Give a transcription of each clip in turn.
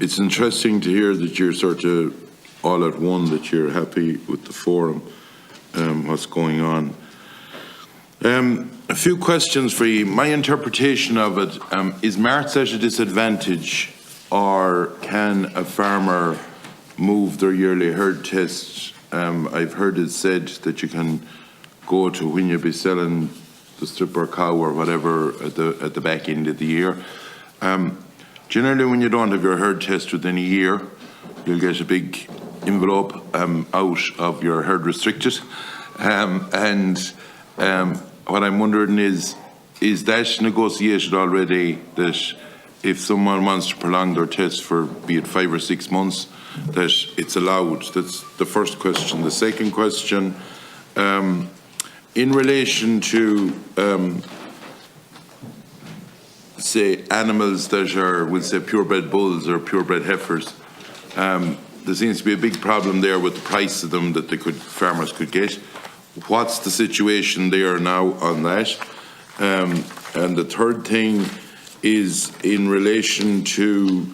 It's interesting to hear that you're sort of all at one, that you're happy with the forum, what's going on. A few questions for you. My interpretation of it, is Marts at a disadvantage, or can a farmer move their yearly herd tests? I've heard it said that you can go to when you'll be selling the stripper cow or whatever at the back end of the year. Generally, when you don't have your herd test within a year, you'll get a big envelope out of your herd restricted. What I'm wondering is that negotiated already, that if someone wants to prolong their test for, be it 5 or 6 months, that it's allowed? That's the first question. The second question, in relation to say animals that are, we'll say, purebred bulls or purebred heifers, there seems to be a big problem there with the price of them that farmers could get. What's the situation there now on that? And the third thing is in relation to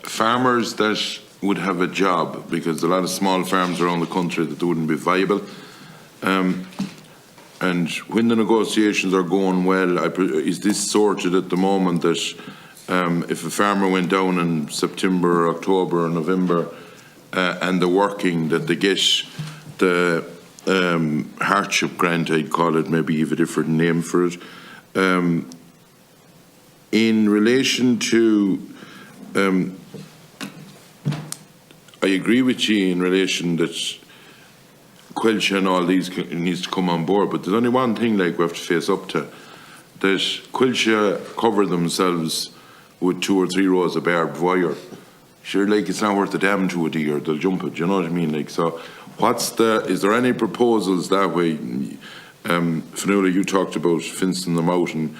farmers that would have a job, because a lot of small farms around the country that wouldn't be viable. And when the negotiations are going well, is this sorted at the moment that if a farmer went down in September, or October, or November, and they're working, that they get the hardship grant, I'd call it, maybe you have a different name for it. In relation to, I agree with you in relation that Quilcha and all these needs to come on board, but there's only one thing like we have to face up to, that Quilcha cover themselves with 2 or 3 rows of barbed wire. Sure, like, it's not worth a damn to a deer, they'll jump it, you know what I mean? Like, so is there any proposals that way? Fionnuala, you talked about fencing them out, and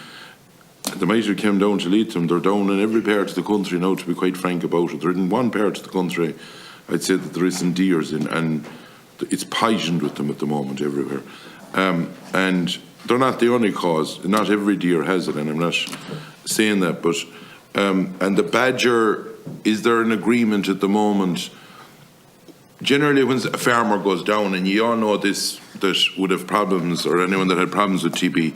the might have came down to Leitrim. They're down in every part of the country now, to be quite frank about it. They're in one part of the country, I'd say, that there isn't deers in, and it's poisoned with them at the moment everywhere. And they're not the only cause. Not every deer has it, and I'm not saying that, but and the badger, is there an agreement at the moment? Generally, when a farmer goes down, and you all know this, that would have problems, or anyone that had problems with TB,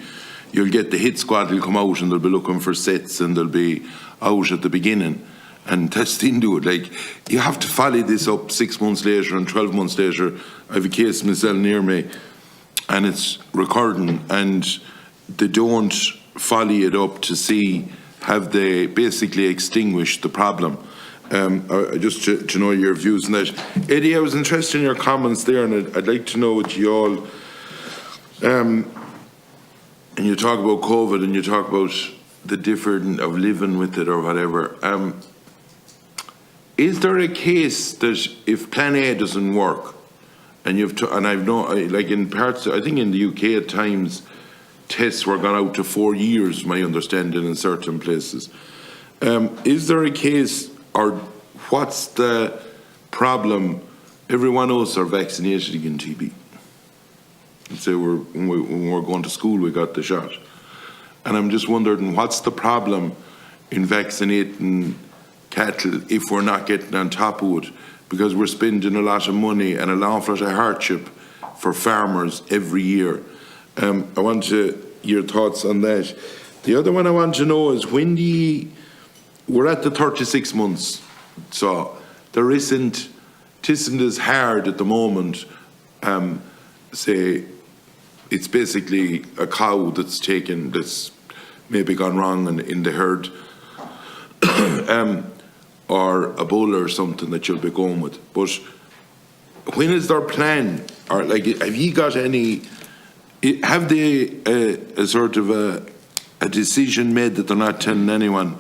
you'll get the hit squad will come out and they'll be looking for sets, and they'll be out at the beginning and test into it. Like, you have to follow this up 6 months later and 12 months later. I have a case myself near me, and it's recording, and they don't follow it up to see, have they basically extinguished the problem. Just to know your views on that. Eddie, I was interested in your comments there, and I'd like to know what you all, and you talk about COVID, and you talk about the difference of living with it or whatever. Is there a case that if Plan A doesn't work, and I've known, like in parts, I think in the UK at times, tests were gone out to 4 years, my understanding, in certain places. Is there a case, or what's the problem? Everyone else are vaccinated against TB. Say when we're going to school, we got the shot. And I'm just wondering, what's the problem in vaccinating cattle if we're not getting on top of it? Because we're spending a lot of money and an awful lot of hardship for farmers every year. I want your thoughts on that. The other one I want to know is, when we're at the 36 months, so it isn't as hard at the moment. Say it's basically a cow that's maybe gone wrong in the herd, or a bull or something that you'll be going with. But when is their plan? Or like, have you got any? Have they a sort of a decision made that they're not telling anyone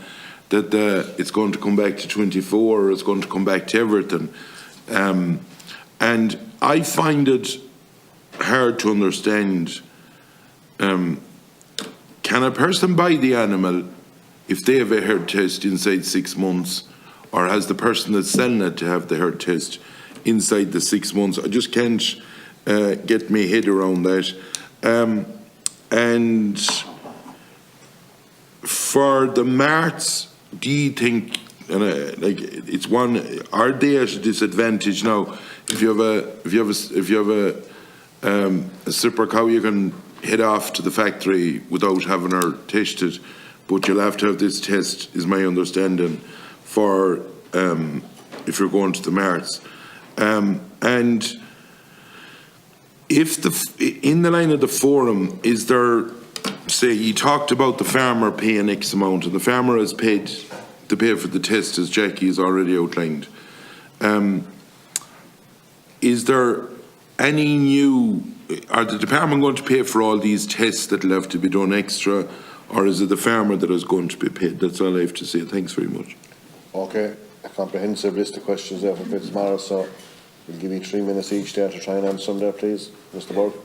that it's going to come back to 24 or it's going to come back to everything? And I find it hard to understand. Can a person buy the animal if they have a herd test inside 6 months, or has the person that's selling it to have the herd test inside the 6 months? I just can't get my head around that. And for the marts, do you think, like, it's one, are they at a disadvantage now? If you have a super cow, you can head off to the factory without having her tested, but you'll have to have this test, is my understanding, for if you're going to the marts. And if in the line of the forum, is there, say, you talked about the farmer paying X amount, and the farmer has paid to pay for the test, as Jackie has already outlined. Is there any new, are the department going to pay for all these tests that will have to be done extra, or is it the farmer that is going to be paid? That's all I have to say. Thanks very much. Okay, a comprehensive list of questions there for Fitzmaurice, so we'll give you 3 minutes each there to try and answer them there, please. Mr. Burke.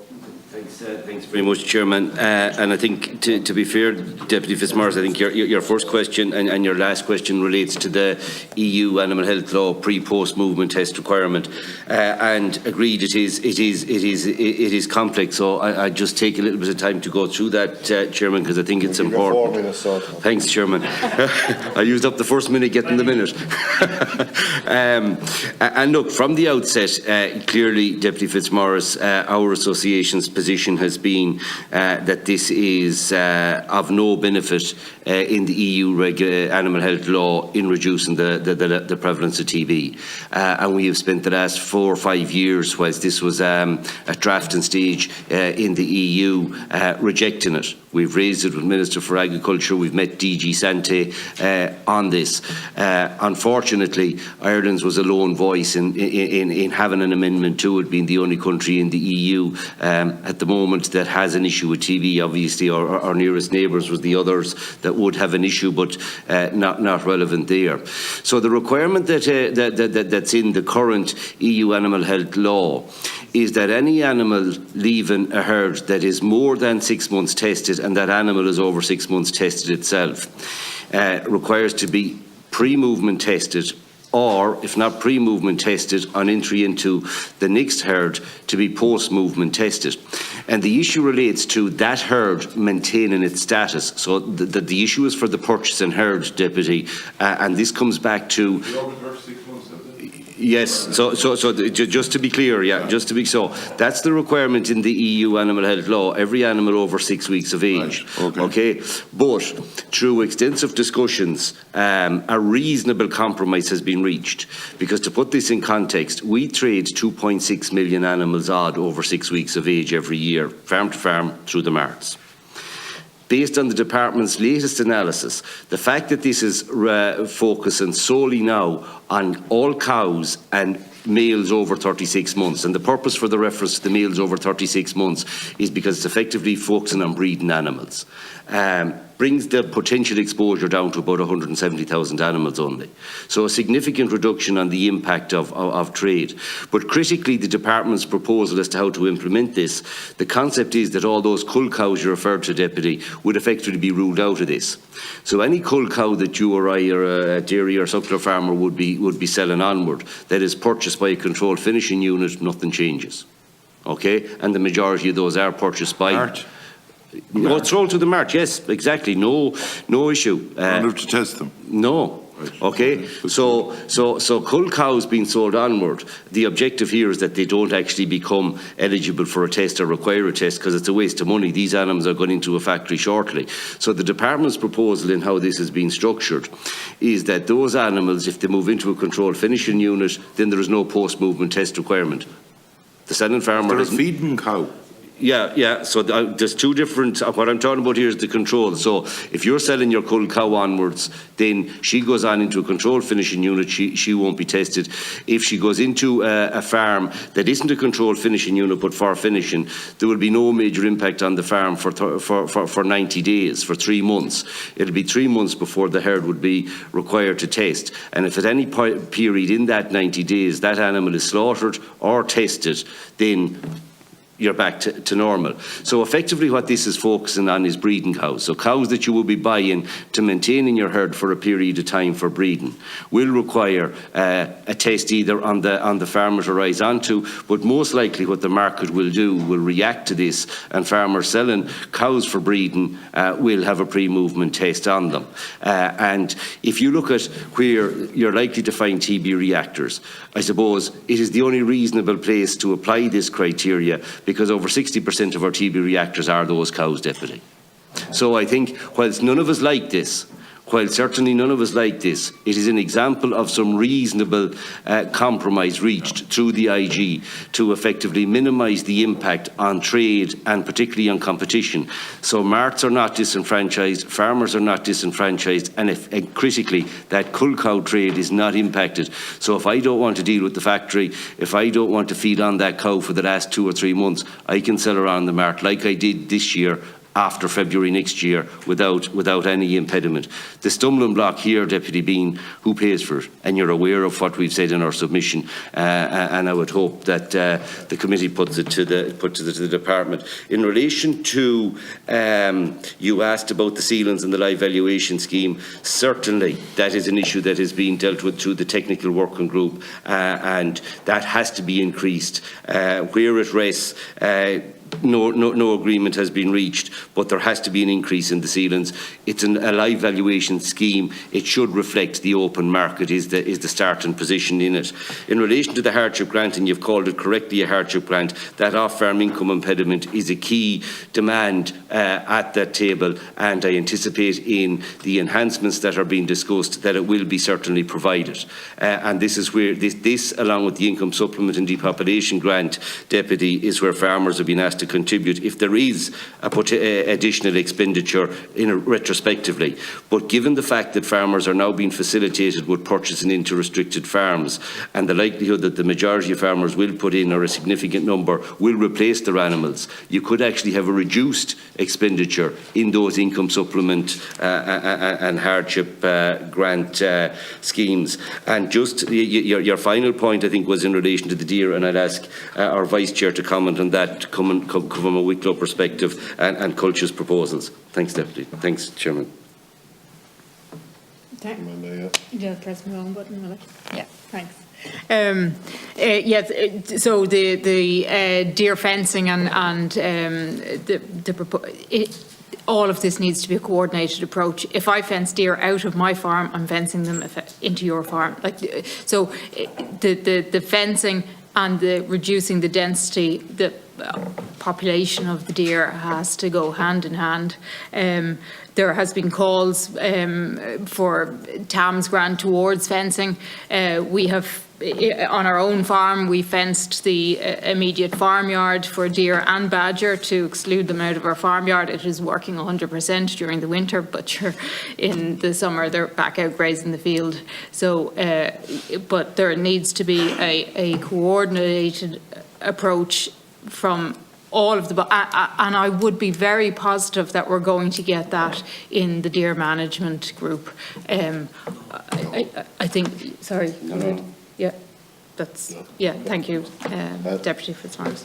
Thanks very much, Chairman. And I think, to be fair, Deputy Fitzmaurice, I think your first question and your last question relates to the EU Animal Health Law pre-post movement test requirement. And agreed, it is complex. So I just take a little bit of time to go through that, Chairman, because I think it's important. 4 minutes, so. Thanks, Chairman. I used up the first minute getting the minute. And look, from the outset, clearly, Deputy Fitzmaurice, our association's position has been that this is of no benefit in the EU animal health law in reducing the prevalence of TB. And we have spent the last 4 or 5 years, whilst this was at drafting stage in the EU, rejecting it. We've raised it with Minister for Agriculture, we've met DG Sante on this. Unfortunately, Ireland's was a lone voice in having an amendment to it, being the only country in the EU at the moment that has an issue with TB. Obviously, our nearest neighbours was the others that would have an issue, but not relevant there. So the requirement that's in the current EU animal health law is that any animal leaving a herd that is more than 6 months tested, and that animal is over 6 months tested itself, requires to be pre-movement tested, or, if not pre-movement tested, on entry into the next herd to be post-movement tested. And the issue relates to that herd maintaining its status. So the issue is for the purchasing herd, Deputy, and this comes back to... Yes, so just to be clear, just to be so, that's the requirement in the EU animal health law, every animal over 6 weeks of age. Right. Okay. But through extensive discussions, a reasonable compromise has been reached. Because to put this in context, we trade 2.6 million animals odd over 6 weeks of age every year, farm to farm, through the marts. Based on the department's latest analysis, the fact that this is focusing solely now on all cows and males over 36 months, and the purpose for the reference to the males over 36 months is because it's effectively focusing on breeding animals, brings the potential exposure down to about 170,000 animals only. So a significant reduction on the impact of trade. But critically, the department's proposal as to how to implement this, the concept is that all those cull cows you referred to, Deputy, would effectively be ruled out of this. So any cull cow that you or I or a dairy or suckler farmer would be selling onward, that is purchased by a controlled finishing unit, nothing changes. Okay? And the majority of those are purchased by... Mart. No, it's rolled to the mart, yes, exactly, no issue. Don't have to test them? No. Right. Okay, so cull cows being sold onward, the objective here is that they don't actually become eligible for a test or require a test, because it's a waste of money. These animals are going into a factory shortly. So the department's proposal in how this has been structured is that those animals, if they move into a controlled finishing unit, then there is no post-movement test requirement. The selling farmer... They're a feeding cow. Yeah, so there's two different, what I'm talking about here is the control. So if you're selling your cull cow onwards, then she goes on into a controlled finishing unit, she won't be tested. If she goes into a farm that isn't a controlled finishing unit but for finishing, there will be no major impact on the farm for 90 days, for 3 months. It'll be 3 months before the herd would be required to test. And if at any period in that 90 days that animal is slaughtered or tested, then you're back to normal. So effectively what this is focusing on is breeding cows. So cows that you will be buying to maintain in your herd for a period of time for breeding will require a test either on the farmer to rise onto, but most likely what the market will do will react to this, and farmers selling cows for breeding will have a pre-movement test on them. And if you look at where you're likely to find TB reactors, I suppose it is the only reasonable place to apply this criteria, because over 60% of our TB reactors are those cows, Deputy. So I think whilst none of us like this, certainly none of us like this, it is an example of some reasonable compromise reached through the IG to effectively minimise the impact on trade and particularly on competition. So marts are not disenfranchised, farmers are not disenfranchised, and critically, that cull cow trade is not impacted. So if I don't want to deal with the factory, if I don't want to feed on that cow for the last 2 or 3 months, I can sell her on the mart like I did this year, after February next year, without any impediment. The stumbling block here, Deputy, being who pays for it, and you're aware of what we've said in our submission, and I would hope that the committee puts it to the department. In relation to you asked about the ceilings and the live valuation scheme, certainly that is an issue that is being dealt with through the technical working group, and that has to be increased. Where it rests, no agreement has been reached, but there has to be an increase in the ceilings. It's a live valuation scheme. It should reflect the open market is the starting position in it. In relation to the hardship grant, and you've called it correctly a hardship grant, that off-farm income impediment is a key demand at that table, and I anticipate in the enhancements that are being discussed that it will be certainly provided. And this is where this along with the income supplement and depopulation grant, Deputy, is where farmers have been asked to contribute if there is additional expenditure retrospectively. But given the fact that farmers are now being facilitated with purchasing into restricted farms, and the likelihood that the majority of farmers will put in, or a significant number will replace their animals, you could actually have a reduced expenditure in those income supplement and hardship grant schemes. And just your final point, I think, was in relation to the deer, and I'd ask our Vice Chair to comment on that from a Wicklow perspective and Culture's proposals. Thanks, Deputy. Thanks, Chairman. Yeah, press my own button, will I? Yeah, thanks. Yes, so the deer fencing and all of this needs to be a coordinated approach. If I fence deer out of my farm, I'm fencing them into your farm. So the fencing and the reducing the density, the population of the deer has to go hand in hand. There has been calls for TAM's grant towards fencing. We have, on our own farm, we fenced the immediate farmyard for deer and badger to exclude them out of our farmyard. It is working 100% during the winter, but in the summer they're back out grazing the field. So, but there needs to be a coordinated approach from all of the, and I would be very positive that we're going to get that in the deer management group. I think, sorry. No. Yeah, that's, yeah, thank you, Deputy Fitzmaurice.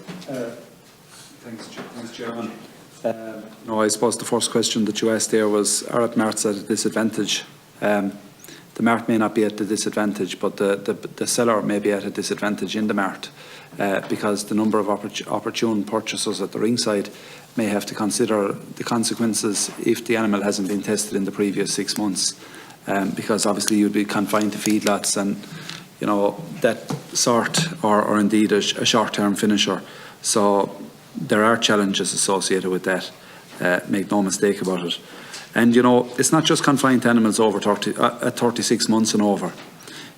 Thanks, Chairman. No, I suppose the first question that you asked there was, are at marts at a disadvantage? The mart may not be at a disadvantage, but the seller may be at a disadvantage in the mart, because the number of opportune purchasers at the ringside may have to consider the consequences if the animal hasn't been tested in the previous 6 months, because obviously you'd be confined to feedlots and, you know, that sort, or indeed a short-term finisher. So there are challenges associated with that, make no mistake about it. And, you know, it's not just confined to animals over 36 months and over.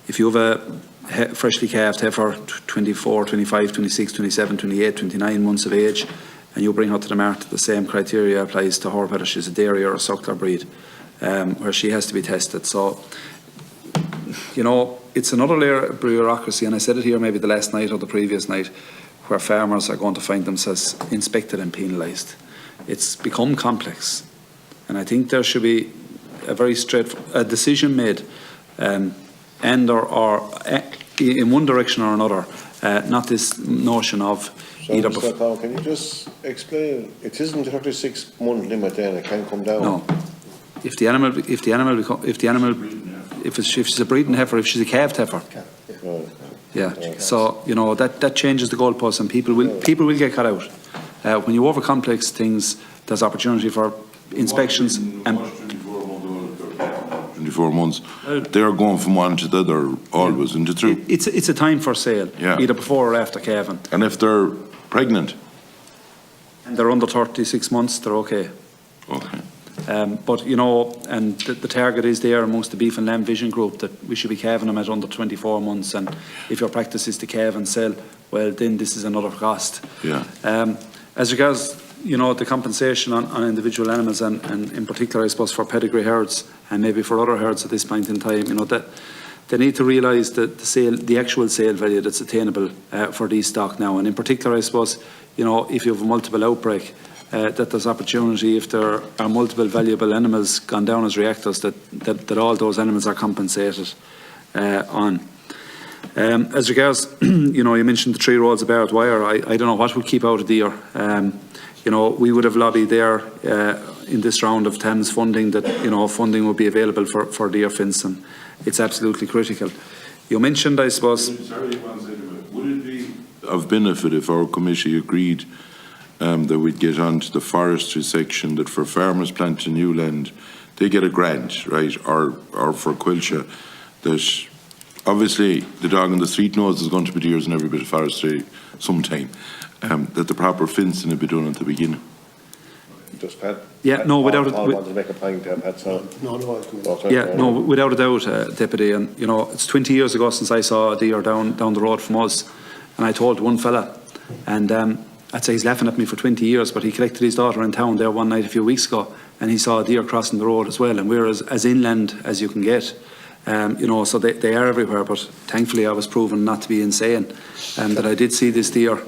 If you have a freshly calved heifer, 24, 25, 26, 27, 28, 29 months of age, and you bring her to the mart, the same criteria applies to her, whether she's a dairy or a suckler breed, where she has to be tested. So, you know, it's another layer of bureaucracy, and I said it here maybe the last night or the previous night, where farmers are going to find themselves inspected and penalised. It's become complex, and I think there should be a very straightforward decision made, and or in one direction or another, not this notion of So, either. Mr. Powell, can you just explain, it isn't a 36-month limit then, it can come down? No. If she's a breeding heifer, if she's a calved heifer, Right. yeah. So that changes the goalposts, and people will get cut out. When you overcomplex things, there's opportunity for inspections and. 24 months. They're going from one to the other always, isn't it true? It's a time for sale, Yeah. either before or after calving. And if they're pregnant, And they're under 36 months, they're okay. okay. But, and the target is there amongst the beef and lamb vision group that we should be calving them at under 24 months. And if your practice is to calve and sell, well, then this is another cost. Yeah. As regards, the compensation on individual animals, and in particular, I suppose, for pedigree herds and maybe for other herds at this point in time, that they need to realise that the actual sale value that's attainable for these stock now. And in particular, I suppose, if you have a multiple outbreak, that there's opportunity, if there are multiple valuable animals gone down as reactors, that all those animals are compensated on. As regards, you mentioned the 3 rolls of barbed wire. I don't know what would keep out a deer. We would have lobbied there in this round of TAMS funding that, funding would be available for deer fencing. It's absolutely critical. You mentioned, I suppose. Would it be of benefit if our committee agreed that we'd get onto the forestry section, that for farmers planting new land, they get a grant, right? Or for Quilcha, that obviously the dog on the street knows there's going to be deers in every bit of forestry sometime, that the proper fencing will be done at the beginning. Just Pat? Yeah, no, without it. I wanted to make a point there, Pat, so. No, without a doubt, Deputy. And, it's 20 years ago since I saw a deer down the road from us. And I told one fella, and I'd say he's laughing at me for 20 years, but he collected his daughter in town there one night a few weeks ago, and he saw a deer crossing the road as well. And we're as inland as you can get. So they are everywhere, but thankfully I was proven not to be insane, that I did see this deer.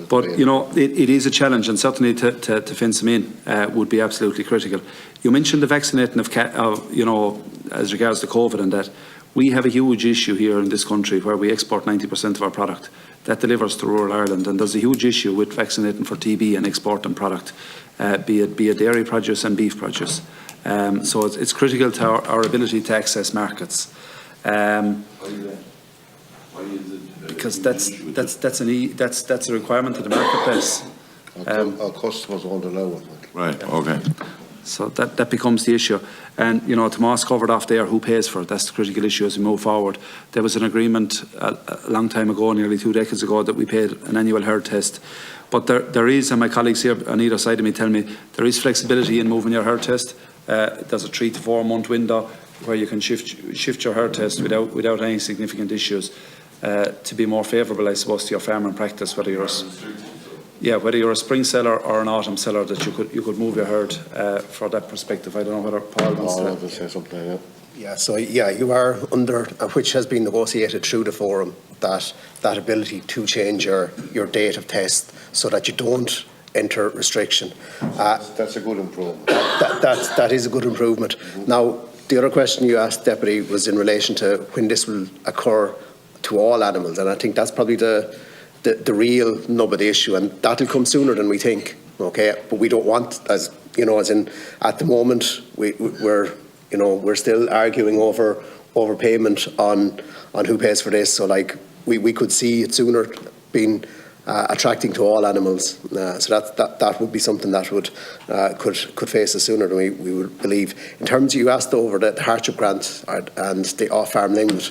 But, it is a challenge, and certainly to fence them in would be absolutely critical. You mentioned the vaccinating of as regards to COVID and that. We have a huge issue here in this country where we export 90% of our product. That delivers to rural Ireland, and there's a huge issue with vaccinating for TB and exporting product, be it dairy produce and beef produce. So it's critical to our ability to access markets. Because that's a requirement of the marketplace. Our customers won't allow it. Right, okay. So that becomes the issue. And, Tomas covered off there who pays for it. That's the critical issue as we move forward. There was an agreement a long time ago, nearly 2 decades ago, that we paid an annual herd test. But there is, and my colleagues here on either side of me tell me, there is flexibility in moving your herd test. There's a 3 to 4 month window where you can shift your herd test without any significant issues to be more favourable, I suppose, to your farming practice, whether you're a spring seller or an autumn seller, that you could move your herd for that perspective. I don't know whether Paul wants to say something. Yeah. Yeah, so you are under, which has been negotiated through the forum, that ability to change your date of test so that you don't enter restriction. That's a good improvement. That is a good improvement. Now, the other question you asked, Deputy, was in relation to when this will occur to all animals, and I think that's probably the real nub of the issue, and that'll come sooner than we think. Okay, but we don't want, as in at the moment we're still arguing over payment on who pays for this. So we could see it sooner being attracting to all animals. So that would be something that could face us sooner than we would believe. In terms of, you asked over the hardship grant and the off-farm limit,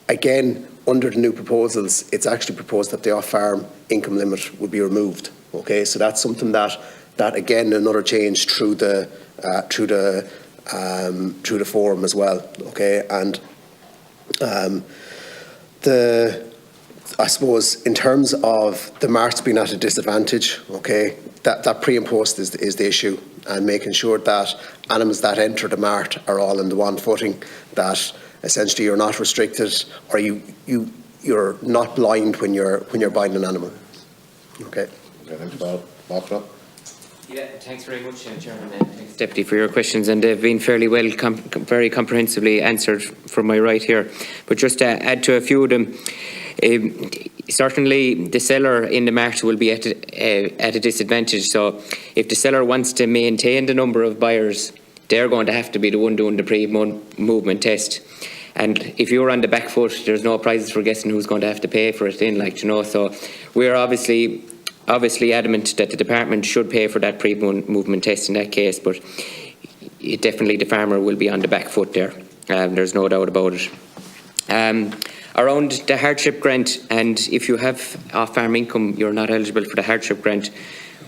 again, under the new proposals, it's actually proposed that the off-farm income limit would be removed. Okay, so that's something that again, another change through the forum as well. Okay, and I suppose in terms of the marts being at a disadvantage, okay, that pre and post is the issue, and making sure that animals that enter the mart are all on the one footing, that essentially you're not restricted, or you're not blind when you're buying an animal. Okay. Thanks, Bob. Yeah, thanks very much, Chairman. Thanks, Deputy, for your questions, and they've been fairly well, very comprehensively answered from my right here. But just to add to a few of them, certainly the seller in the market will be at a disadvantage. So if the seller wants to maintain the number of buyers, they're going to have to be the one doing the pre-movement test. And if you're on the back foot, there's no prizes for guessing who's going to have to pay for it in, like, you know. So we're obviously adamant that the department should pay for that pre-movement test in that case, but definitely the farmer will be on the back foot there. There's no doubt about it. Around the hardship grant, and if you have off-farm income, you're not eligible for the hardship grant.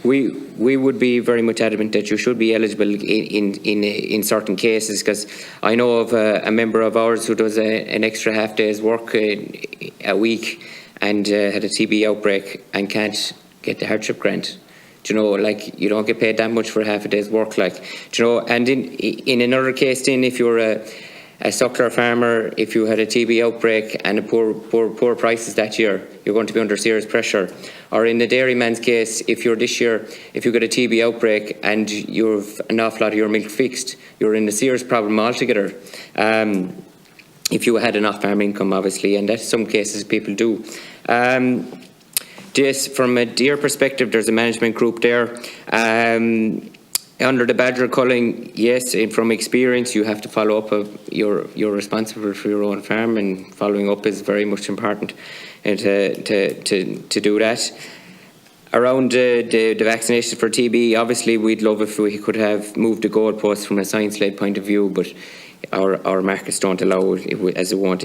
We would be very much adamant that you should be eligible in certain cases, because I know of a member of ours who does an extra half day's work a week and had a TB outbreak and can't get the hardship grant. Do you know, like, you don't get paid that much for half a day's work, like, do you know. And in another case, then, if you're a suckler farmer, if you had a TB outbreak and a poor prices that year, you're going to be under serious pressure. Or in the dairyman's case, if you get a TB outbreak and you've an awful lot of your milk fixed, you're in a serious problem altogether. If you had an off-farm income, obviously, and that's some cases people do. Just from a deer perspective, there's a management group there. Under the badger culling, yes, from experience, you have to follow up. You're responsible for your own farm, and following up is very much important to do that. Around the vaccination for TB, obviously, we'd love if we could have moved the goalposts from a science-led point of view, but our markets don't allow it, as it won't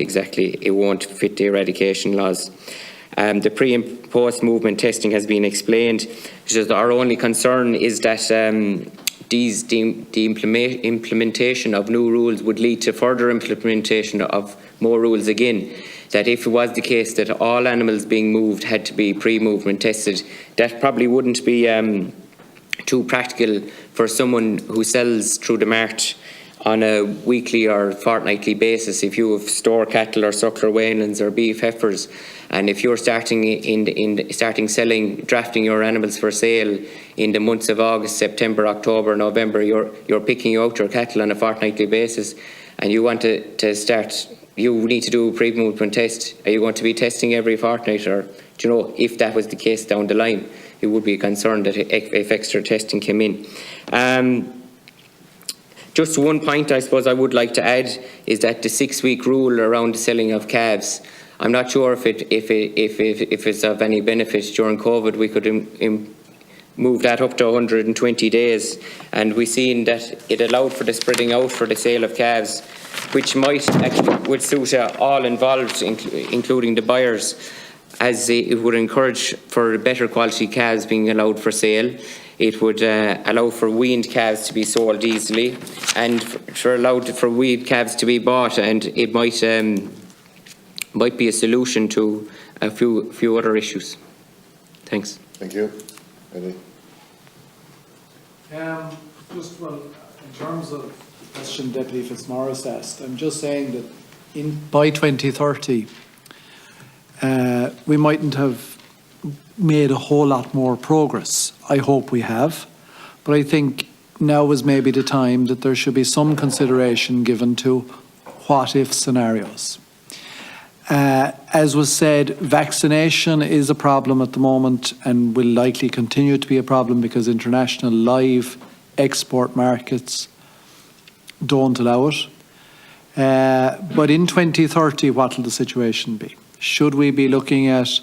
fit the eradication laws. The pre and post movement testing has been explained. Just our only concern is that the implementation of new rules would lead to further implementation of more rules again. That if it was the case that all animals being moved had to be pre-movement tested, that probably wouldn't be too practical for someone who sells through the mart on a weekly or fortnightly basis. If you have store cattle or suckler weanlings or beef heifers, and if you're drafting your animals for sale in the months of August, September, October, November, you're picking out your cattle on a fortnightly basis, and you want to start, you need to do a pre-movement test. Are you going to be testing every fortnight? Or, do you know, if that was the case down the line, it would be a concern that if extra testing came in. Just one point I suppose I would like to add is that the 6-week rule around the selling of calves, I'm not sure if it's of any benefit. During COVID, we could move that up to 120 days, and we've seen that it allowed for the spreading out for the sale of calves, which would suit all involved, including the buyers, as it would encourage for better quality calves being allowed for sale. It would allow for weaned calves to be sold easily, and for weaned calves to be bought, and it might be a solution to a few other issues. Thanks. Thank you. Eddie? Just, well, in terms of the question Deputy Fitzmaurice asked, I'm just saying that by 2030, we mightn't have made a whole lot more progress. I hope we have, but I think now is maybe the time that there should be some consideration given to what-if scenarios. As was said, vaccination is a problem at the moment and will likely continue to be a problem because international live export markets don't allow it. But in 2030, what will the situation be? Should we be looking at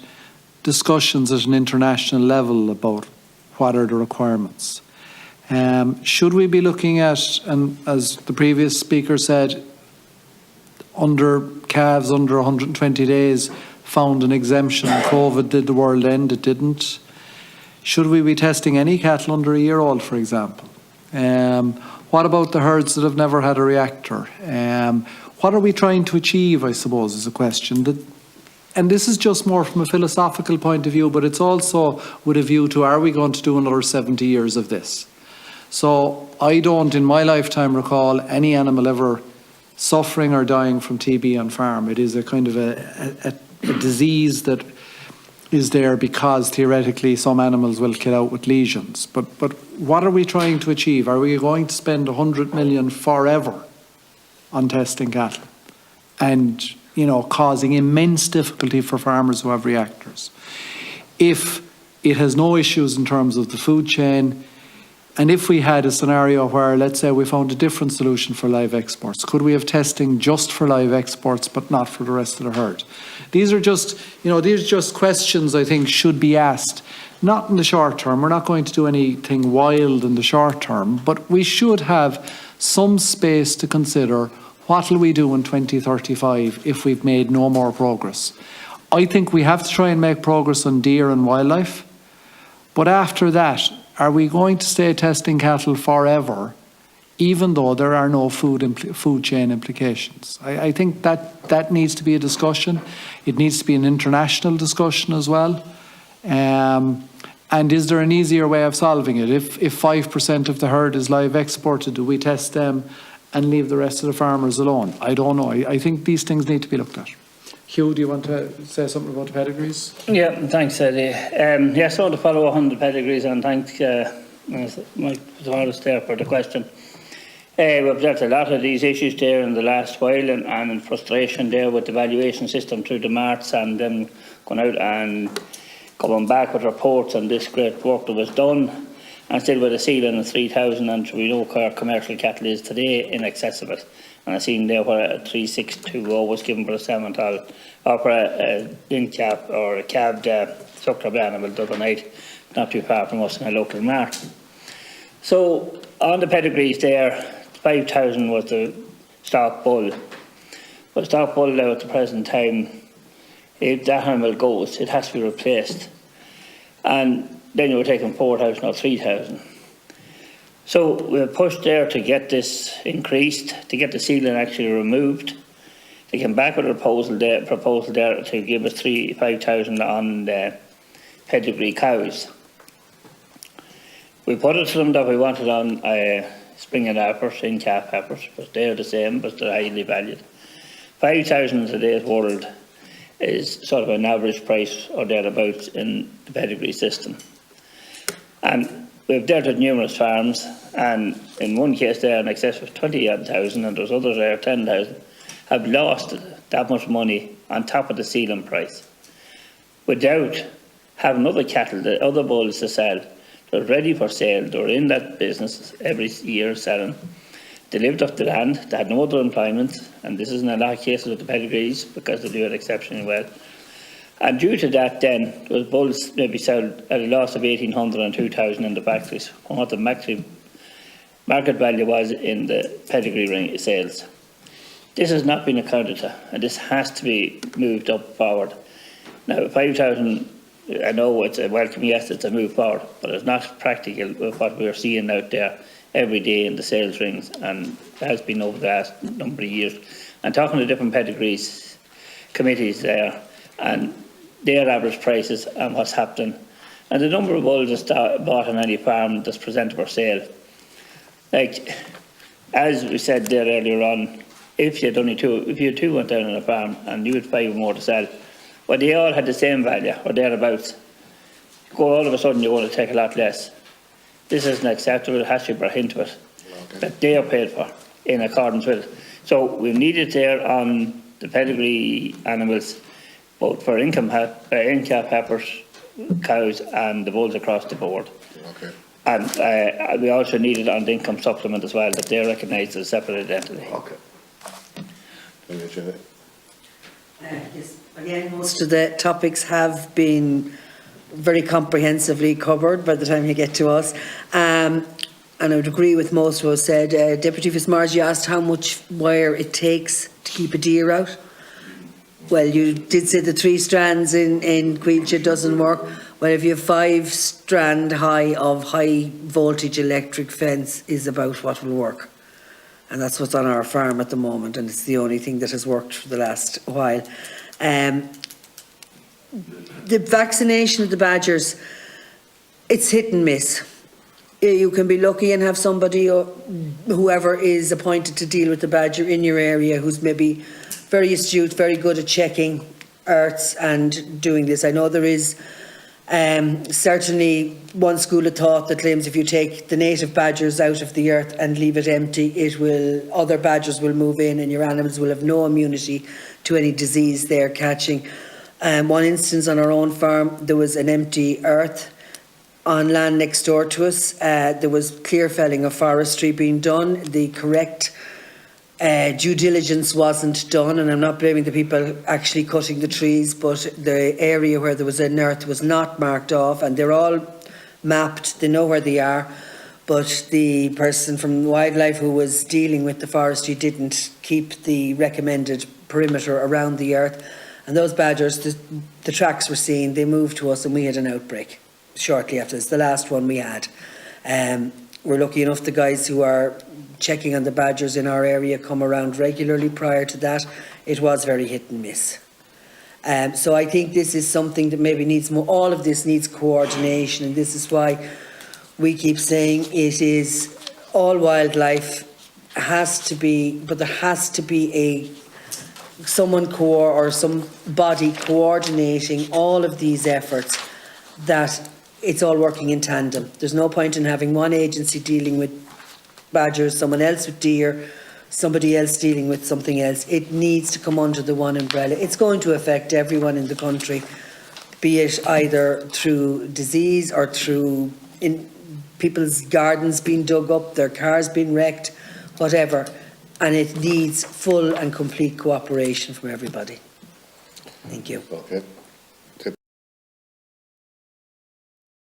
discussions at an international level about what are the requirements? Should we be looking at, and as the previous speaker said, calves under 120 days found an exemption. COVID did the world end, it didn't. Should we be testing any cattle under a year old, for example? What about the herds that have never had a reactor? What are we trying to achieve, I suppose, is a question. And this is just more from a philosophical point of view, but it's also with a view to, are we going to do another 70 years of this? So I don't, in my lifetime, recall any animal ever suffering or dying from TB on farm. It is a kind of a disease that is there because theoretically some animals will kill out with lesions. But what are we trying to achieve? Are we going to spend 100 million forever on testing cattle and, you know, causing immense difficulty for farmers who have reactors? If it has no issues in terms of the food chain, and if we had a scenario where, let's say, we found a different solution for live exports, could we have testing just for live exports but not for the rest of the herd? These are just, you know, these are just questions I think should be asked, not in the short term. We're not going to do anything wild in the short term, but we should have some space to consider what will we do in 2035 if we've made no more progress. I think we have to try and make progress on deer and wildlife, but after that, are we going to stay testing cattle forever, even though there are no food chain implications? I think that needs to be a discussion. It needs to be an international discussion as well. And is there an easier way of solving it? If 5% of the herd is live exported, do we test them and leave the rest of the farmers alone? I don't know. I think these things need to be looked at. Hugh, do you want to say something about the pedigrees? Yeah, thanks, Eddie. Yes, I want to follow on the pedigrees, and thanks Michael Fitzmaurice there for the question. We've dealt a lot of these issues there in the last while, and in frustration there with the valuation system through the marts, and them going out and coming back with reports on this great work that was done, and still with a ceiling of 3,000, and we know where commercial cattle is today in excess of it. And I seen there where a 3,620 was given for a Simmental, or for a in-cap or a calved suckler animal the other night, not too far from us in a local mart. So on the pedigrees there, 5,000 was the stock bull. But stock bull now at the present time, if that animal goes, it has to be replaced. And then you were taking 4,000 or 3,000. So we're pushed there to get this increased, to get the ceiling actually removed. They came back with a proposal there to give us 5,000 on the pedigree cows. We put it to them that we wanted on spring and heifers, in-calf heifers, but they're the same, but they're highly valued. 5,000 in today's world is sort of an average price or thereabouts in the pedigree system. And we've dealt with numerous farms, and in one case there in excess of 20,000, and there's others there 10,000, have lost that much money on top of the ceiling price without having other cattle, the other bulls to sell. They're ready for sale. They're in that business every year selling. They lived off the land. They had no other employment, and this is in a lot of cases with the pedigrees because they do it exceptionally well. And due to that, then those bulls maybe sold at a loss of 1,800 and 2,000 in the factories, and what the market value was in the pedigree sales. This has not been accounted for, and this has to be moved up forward. Now, 5,000, I know it's a welcome, yes, it's a move forward, but it's not practical with what we're seeing out there every day in the sales rings, and it has been over the last number of years. And talking to different pedigrees committees there, and their average prices and what's happening, and the number of bulls that's bought on any farm that's presented for sale. Like, as we said there earlier on, if you had two went down on a farm and you had 5 more to sell, well, they all had the same value or thereabouts. All of a sudden, you want to take a lot less. This isn't acceptable. It has to be brought into it that they are paid for in accordance with it. So we need it there on the pedigree animals, both for in-calf heifers, cows, and the bulls across the board. Okay. And we also need it on the income supplement as well, that they're recognised as a separate identity. Okay. Yes, again, most of the topics have been very comprehensively covered by the time you get to us. And I would agree with most of what was said. Deputy Fitzmaurice, you asked how much wire it takes to keep a deer out. Well, you did say the 3 strands in Quilcha doesn't work. Well, if you have 5-strand high of high voltage electric fence is about what will work. And that's what's on our farm at the moment, and it's the only thing that has worked for the last while. The vaccination of the badgers, it's hit and miss. You can be lucky and have somebody, or whoever is appointed to deal with the badger in your area, who's maybe very astute, very good at checking earths and doing this. I know there is certainly one school of thought that claims if you take the native badgers out of the earth and leave it empty, other badgers will move in and your animals will have no immunity to any disease they're catching. One instance on our own farm, there was an empty earth on land next door to us. There was clear felling of forestry being done. The correct due diligence wasn't done, and I'm not blaming the people actually cutting the trees, but the area where there was an earth was not marked off, and they're all mapped, they know where they are, but the person from wildlife who was dealing with the forestry didn't keep the recommended perimeter around the earth, and those badgers, the tracks were seen, they moved to us, and we had an outbreak shortly after this, the last one we had. We're lucky enough the guys who are checking on the badgers in our area come around regularly. Prior to that, it was very hit and miss. So I think this is something that maybe needs more, all of this needs coordination, and this is why we keep saying it is all wildlife has to be, but there has to be someone or somebody coordinating all of these efforts, that it's all working in tandem. There's no point in having one agency dealing with badgers, someone else with deer, somebody else dealing with something else. It needs to come under the one umbrella. It's going to affect everyone in the country, be it either through disease or through people's gardens being dug up, their cars being wrecked, whatever. And it needs full and complete cooperation from everybody. Thank you. Okay.